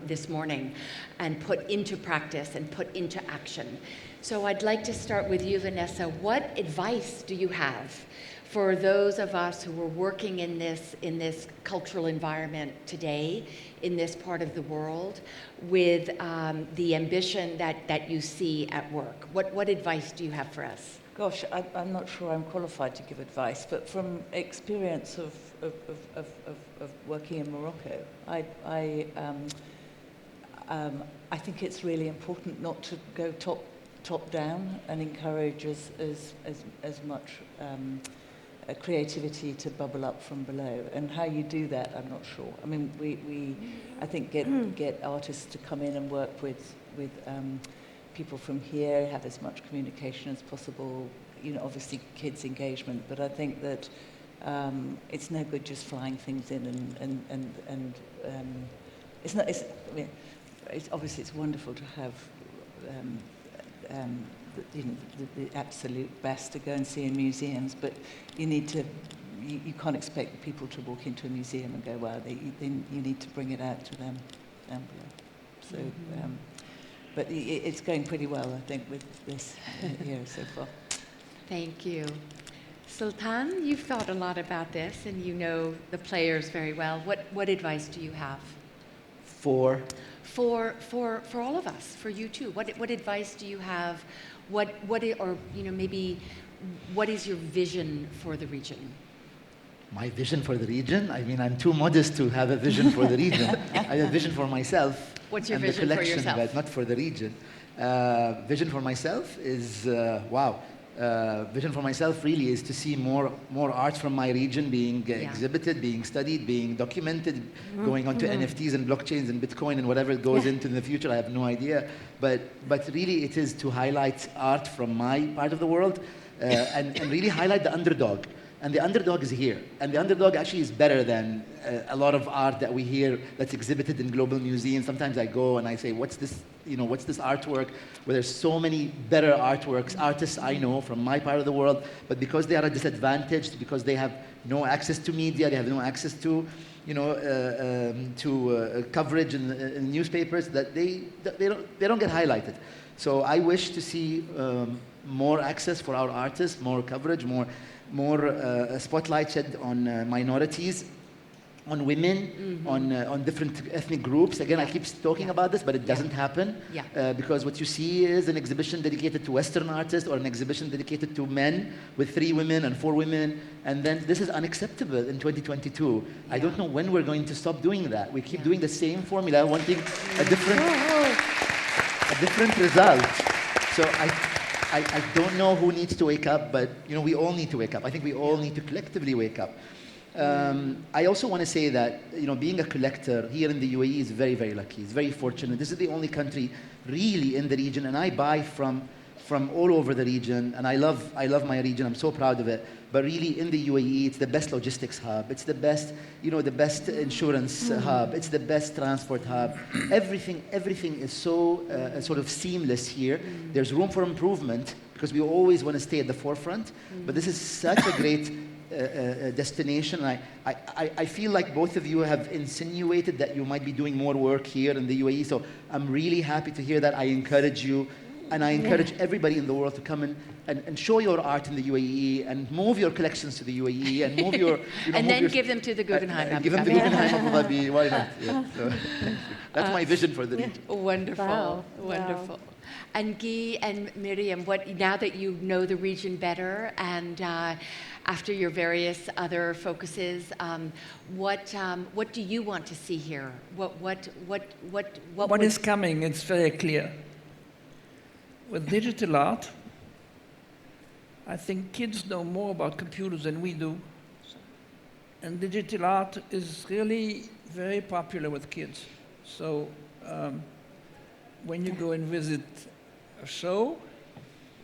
this morning, and put into practice and put into action. So I'd like to start with you, Vanessa. What advice do you have for those of us who are working in this cultural environment today, in this part of the world, with the ambition that you see at work? What advice do you have for us? Gosh, I'm not sure I'm qualified to give advice, but from experience of working in Morocco, I think it's really important not to go top down and encourage as much creativity to bubble up from below. And how you do that, I'm not sure. I mean, we I think get artists to come in and work with people from here, have as much communication as possible. You know, obviously kids' engagement, but I think that it's no good just flying things in and it's not. I mean, obviously it's wonderful to have the absolute best to go and see in museums, but you need to. You can't expect people to walk into a museum and go, wow, you need to bring it out to them down below. So, but it's going pretty well, I think, with this year so far. Thank you. Sultan, you've thought a lot about this and you know the players very well. What advice do you have? For all of us, for you too. What advice do you have? Maybe what is your vision for the region? My vision for the region? I mean, I'm too modest to have a vision for the region. I have a vision for myself. What's your and vision the for collection, yourself? but not for the region. Vision for myself is, vision for myself really is to see more art from my region being exhibited, being studied, being documented, going onto NFTs and blockchains and Bitcoin and whatever it goes into in the future. I have no idea. But really it is to highlight art from my part of the world and really highlight the underdog. And the underdog is here. And the underdog actually is better than a lot of art that we hear that's exhibited in global museums. Sometimes I go and I say, what's this artwork? Where there's so many better artists I know from my part of the world, but because they are disadvantaged, because they have no access to media, they have no access to, coverage in newspapers, that they don't get highlighted. So I wish to see more access for our artists, more coverage, more spotlight shed on minorities, on women, on different ethnic groups. Again, I keep talking about this, but it doesn't happen. Because what you see is an exhibition dedicated to Western artists or an exhibition dedicated to men with 3 women and 4 women. And then this is unacceptable in 2022. I don't know when we're going to stop doing that. We keep doing the same formula, wanting a different result. So I don't know who needs to wake up, but we all need to wake up. I think we all need to collectively wake up. I also want to say that being a collector here in the UAE is very, very lucky. It's very fortunate. This is the only country really in the region, and I buy from all over the region, and I love my region. I'm so proud of it. But really, in the UAE, it's the best logistics hub. It's the best, the best insurance hub. It's the best transport hub. Everything is so sort of seamless here. There's room for improvement because we always want to stay at the forefront. But this is such a great destination. I feel like both of you have insinuated that you might be doing more work here in the UAE. So I'm really happy to hear that. I encourage you. And I encourage everybody in the world to come and show your art in the UAE and move your collections to the UAE and move your... and then give them to the Guggenheim. Give them to the Guggenheim Abu Dhabi. Why not? Yeah, so, that's my vision for the region. Wonderful. Wow. Wonderful. And Guy and Miriam, now that you know the region better and after your various other focuses, what do you want to see here? What is coming? It's very clear. With digital art, I think kids know more about computers than we do. And digital art is really very popular with kids. So when you go and visit a show,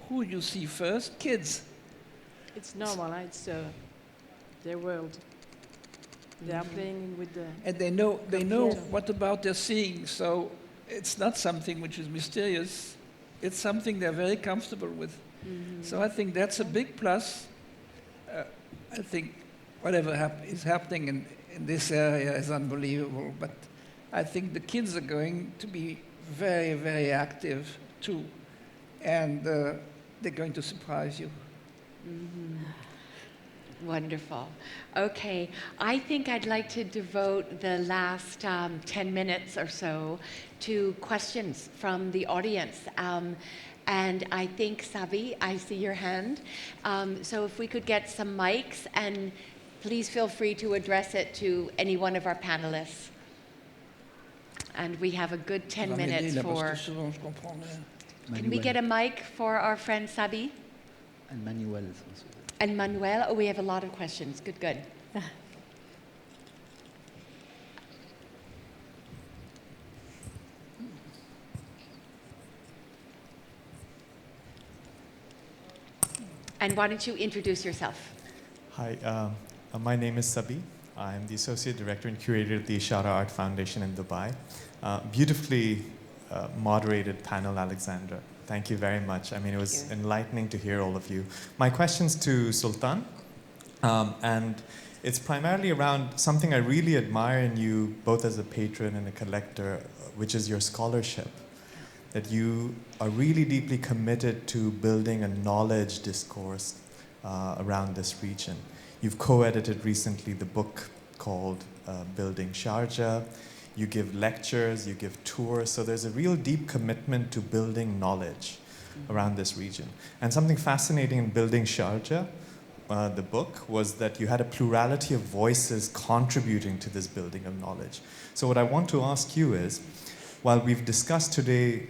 who do you see first? Kids. It's normal, it's their world. They are playing with the... And they know what about they're seeing. So it's not something which is mysterious. It's something they're very comfortable with. So I think that's a big plus. I think whatever is happening in this area is unbelievable, but I think the kids are going to be very, very active too, and they're going to surprise you. Wonderful. Okay, I think I'd like to devote the last 10 minutes or so to questions from the audience. And I think, Sabi, I see your hand. So if we could get some mics, and please feel free to address it to any one of our panelists. And we have a good 10 minutes for... Can we get a mic for our friend Sabi? And Manuel is also there. And Manuel? Oh, we have a lot of questions. Good. And why don't you introduce yourself? Hi, my name is Sabi. I'm the Associate Director and Curator of the Ishara Art Foundation in Dubai. Beautifully moderated panel, Alexandra. Thank you very much. I mean, it was enlightening to hear all of you. My question's to Sultan, and it's primarily around something I really admire in you, both as a patron and a collector, which is your scholarship. That you are really deeply committed to building a knowledge discourse around this region. You've co-edited recently the book called Building Sharjah. you give lectures, you give tours, so there's a real deep commitment to building knowledge around this region. And something fascinating in building Sharjah, the book, was that you had a plurality of voices contributing to this building of knowledge. So what I want to ask you is, while we've discussed today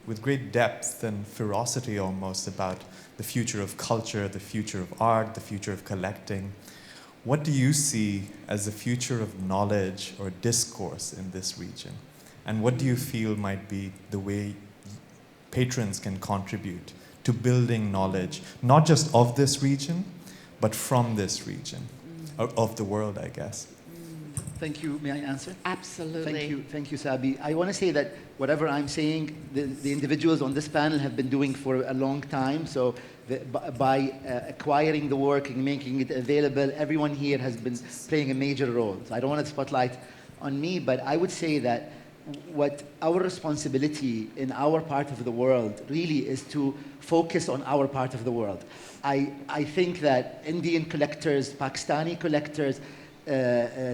with great depth and ferocity almost about the future of culture, the future of art, the future of collecting, what do you see as the future of knowledge or discourse in this region? And what do you feel might be the way patrons can contribute to building knowledge, not just of this region, but from this region, of the world, I guess? Thank you. May I answer? Absolutely. Thank you, Sabi. I want to say that whatever I'm saying, the individuals on this panel have been doing for a long time. So by acquiring the work and making it available, everyone here has been playing a major role. So I don't want to spotlight on me, but I would say that what our responsibility in our part of the world really is to focus on our part of the world. I think that Indian collectors, Pakistani collectors,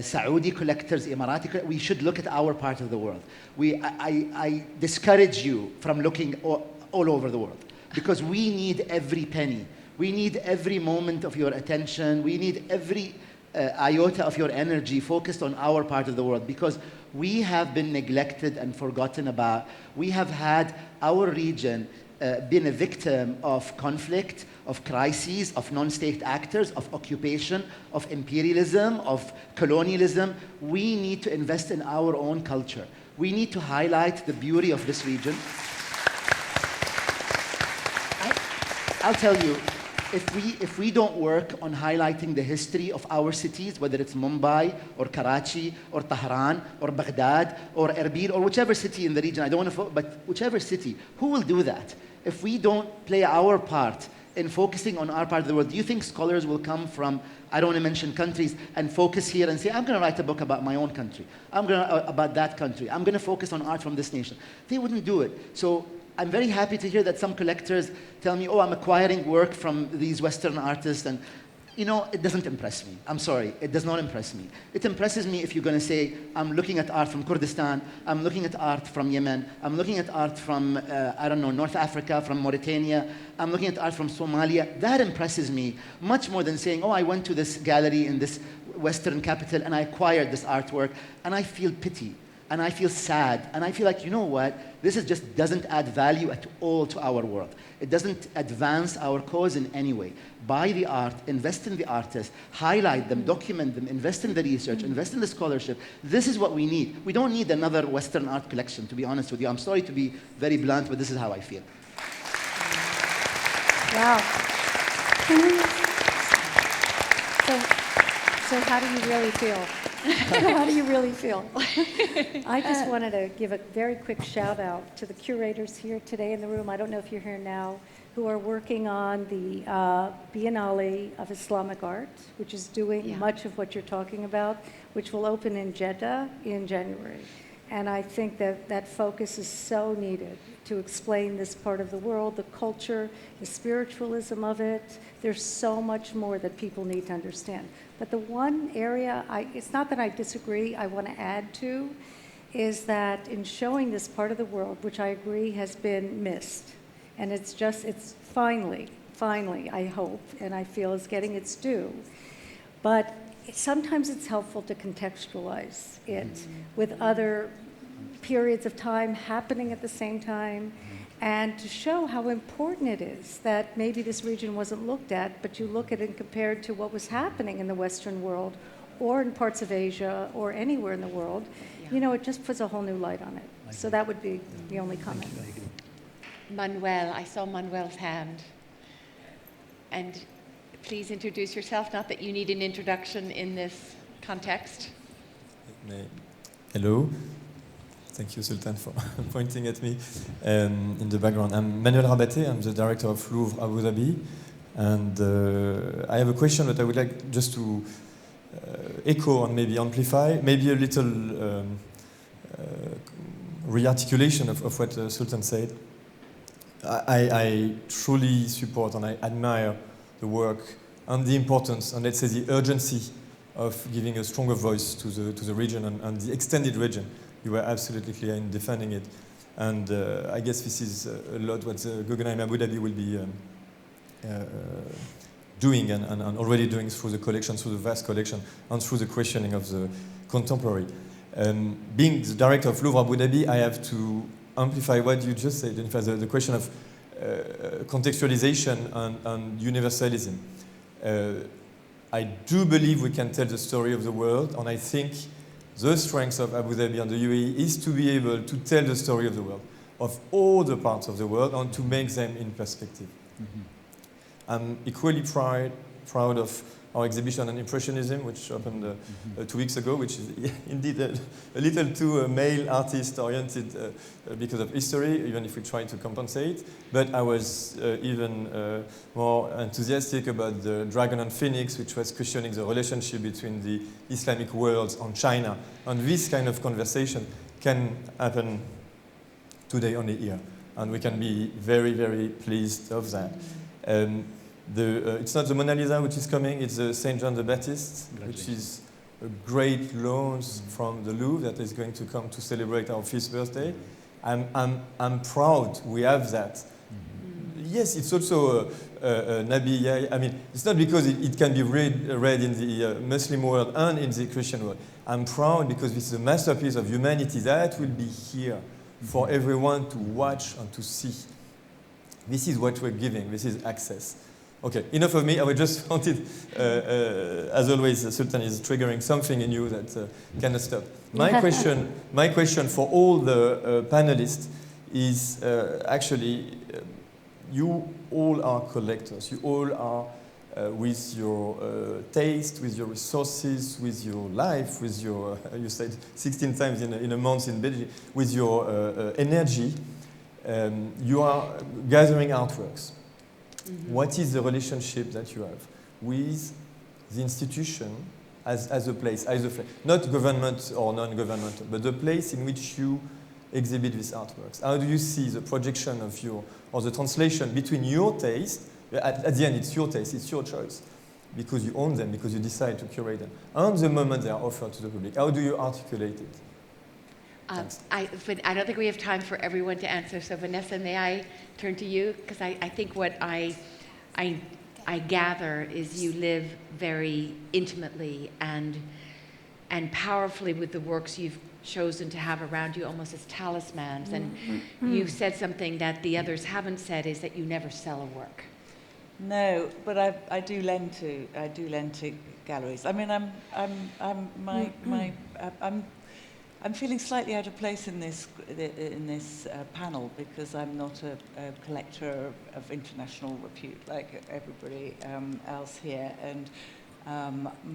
Saudi collectors, Emirati, we should look at our part of the world. I discourage you from looking all over the world, because we need every penny. We need every moment of your attention. We need every iota of your energy focused on our part of the world, because we have been neglected and forgotten about. We have had our region been a victim of conflict, of crises, of non-state actors, of occupation, of imperialism, of colonialism. We need to invest in our own culture. We need to highlight the beauty of this region. I'll tell you, if we don't work on highlighting the history of our cities, whether it's Mumbai or Karachi or Tehran or Baghdad or Erbil or whichever city in the region, I don't want to, but whichever city, who will do that? If we don't play our part in focusing on our part of the world, do you think scholars will come from, I don't want to mention countries, and focus here and say, I'm going to write a book about my own country. I'm going to, about that country. I'm going to focus on art from this nation. They wouldn't do it. So I'm very happy to hear that some collectors tell me, oh, I'm acquiring work from these Western artists. And, you know, it doesn't impress me. I'm sorry. It does not impress me. It impresses me if you're going to say, I'm looking at art from Kurdistan. I'm looking at art from Yemen. I'm looking at art from, I don't know, North Africa, from Mauritania. I'm looking at art from Somalia. That impresses me much more than saying, oh, I went to this gallery in this Western capital and I acquired this artwork. And I feel pity. And I feel sad, and I feel like, you know what, this just doesn't add value at all to our world. It doesn't advance our cause in any way. Buy the art, invest in the artists, highlight them, document them, invest in the research, invest in the scholarship. This is what we need. We don't need another Western art collection, to be honest with you. I'm sorry to be very blunt, but this is how I feel. Wow. So how do you really feel? How do you really feel? I just wanted to give a very quick shout out to the curators here today in the room. I don't know if you're here now, who are working on the Biennale of Islamic Art, which is doing much of what you're talking about, which will open in Jeddah in January. And I think that that focus is so needed to explain this part of the world, the culture, the spiritualism of it. There's so much more that people need to understand. But the one area, it's not that I disagree, I want to add to, is that in showing this part of the world, which I agree has been missed, and it's finally, I hope, and I feel is getting its due, but sometimes it's helpful to contextualize it with other periods of time happening at the same time, and to show how important it is that maybe this region wasn't looked at, but you look at it compared to what was happening in the Western world or in parts of Asia or anywhere in the world. You know, it just puts a whole new light on it. So that would be the only comment. Manuel, I saw Manuel's hand. And please introduce yourself, not that you need an introduction in this context. Hello. Thank you, Sultan, for pointing at me in the background. I'm Manuel Rabaté. I'm the director of Louvre Abu Dhabi. And I have a question that I would like just to echo and maybe amplify, maybe a little re-articulation of what Sultan said. I truly support and I admire the work and the importance and, let's say, the urgency of giving a stronger voice to the region and the extended region, you were absolutely clear in defending it. And I guess this is a lot what Guggenheim Abu Dhabi will be doing and already doing through the collection, through the vast collection, and through the questioning of the contemporary. Being the director of Louvre Abu Dhabi, I have to amplify what you just said, in fact, the question of contextualization and universalism. I do believe we can tell the story of the world, and I think the strength of Abu Dhabi and the UAE is to be able to tell the story of the world, of all the parts of the world, and to make them in perspective. Mm-hmm. I'm equally proud of our exhibition on Impressionism, which opened 2 weeks ago, which is indeed a little too male artist-oriented because of history, even if we try to compensate. But I was even more enthusiastic about the Dragon and Phoenix, which was questioning the relationship between the Islamic world and China. And this kind of conversation can happen today only here. And we can be very, very pleased of that. It's not the Mona Lisa which is coming, it's the St. John the Baptist, which is a great launch from the Louvre that is going to come to celebrate our 5th birthday. I'm proud we have that. Yes, it's also Nabi. I mean, it's not because it can be read in the Muslim world and in the Christian world. I'm proud because this is a masterpiece of humanity that will be here for everyone to watch and to see. This is what we're giving, this is access. Okay, enough of me. I just wanted, as always, Sultan is triggering something in you that cannot stop. My question for all the panelists is actually, you all are collectors. You all are with your taste, with your resources, with your life, with your, you said 16 times in a month in Belgium, with your energy. You are gathering artworks. Mm-hmm. What is the relationship that you have with the institution as a place, not government or non-governmental, but the place in which you exhibit these artworks? How do you see the projection of or the translation between your taste, at the end it's your taste, it's your choice, because you own them, because you decide to curate them, and the moment they are offered to the public? How do you articulate it? But I don't think we have time for everyone to answer. So Vanessa, may I turn to you? Because I think what I gather is you live very intimately and powerfully with the works you've chosen to have around you, almost as talismans. And you've said something that the others haven't said, is that you never sell a work. No, but I do lend to galleries. I mean, I'm feeling slightly out of place in this panel because I'm not a collector of international repute like everybody else here, and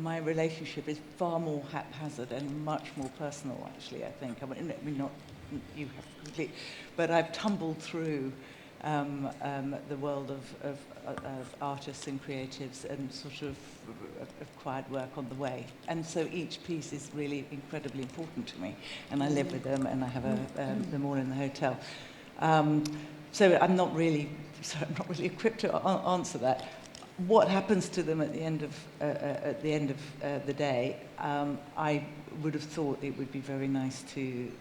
my relationship is far more haphazard and much more personal. Actually, I think. I mean, not you have completely, but I've tumbled through the world of artists and creatives and sort of acquired work on the way. And so each piece is really incredibly important to me. And I live with them and I have them all in the hotel. So I'm not really equipped to answer that. What happens to them at the end of the day? I would have thought it would be very nice to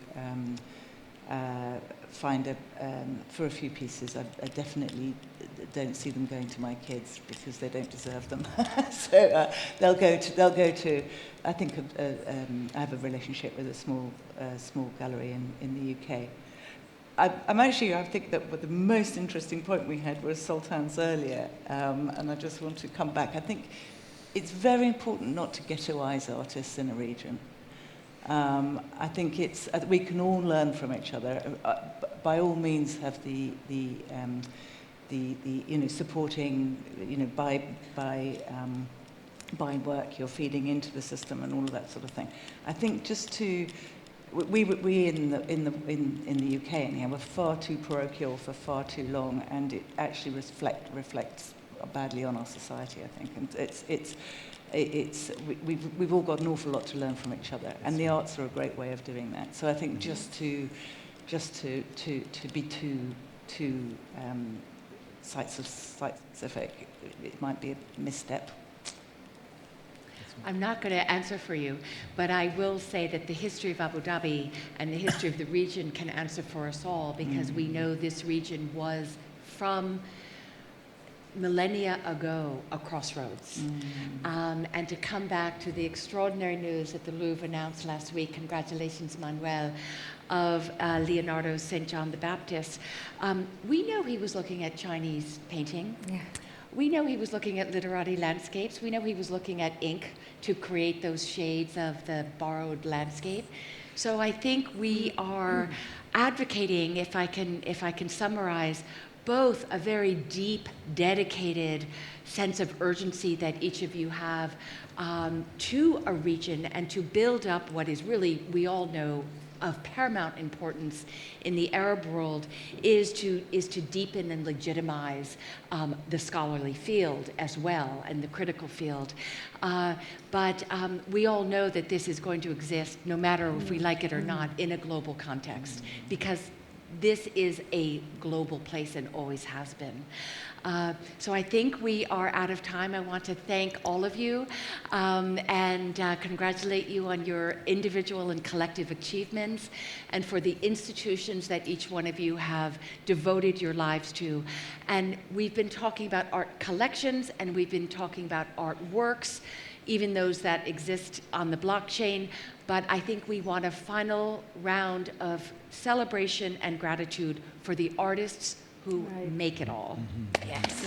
find for a few pieces. I definitely don't see them going to my kids because they don't deserve them. So they'll go to. I think I have a relationship with a small gallery in the UK. I think that the most interesting point we had was Sultan's earlier, and I just want to come back. I think it's very important not to ghettoise artists in a region. I think we can all learn from each other. By all means, have the supporting, by buying work, you're feeding into the system and all of that sort of thing. I think just to we in the UK anyhow were far too parochial for far too long, and it actually reflects badly on our society, I think. And we've all got an awful lot to learn from each other, and the arts are a great way of doing that. So I think just to be too site-specific, it might be a misstep. I'm not going to answer for you, but I will say that the history of Abu Dhabi and the history of the region can answer for us all, because we know this region was from millennia ago a crossroads. And to come back to the extraordinary news that the Louvre announced last week, congratulations Manuel, of Leonardo St. John the Baptist, we know he was looking at Chinese painting. Yeah. We know he was looking at literati landscapes. We know he was looking at ink to create those shades of the borrowed landscape. So I think we are advocating, if I can summarize, both a very deep, dedicated sense of urgency that each of you have to a region, and to build up what is really, we all know, of paramount importance in the Arab world is to deepen and legitimize the scholarly field as well, and the critical field. But we all know that this is going to exist, no matter if we like it or not, in a global context, because this is a global place and always has been. So I think we are out of time. I want to thank all of you and congratulate you on your individual and collective achievements, and for the institutions that each one of you have devoted your lives to. And we've been talking about art collections, and we've been talking about artworks, even those that exist on the blockchain. But I think we want a final round of celebration and gratitude for the artists who make it all. Yes.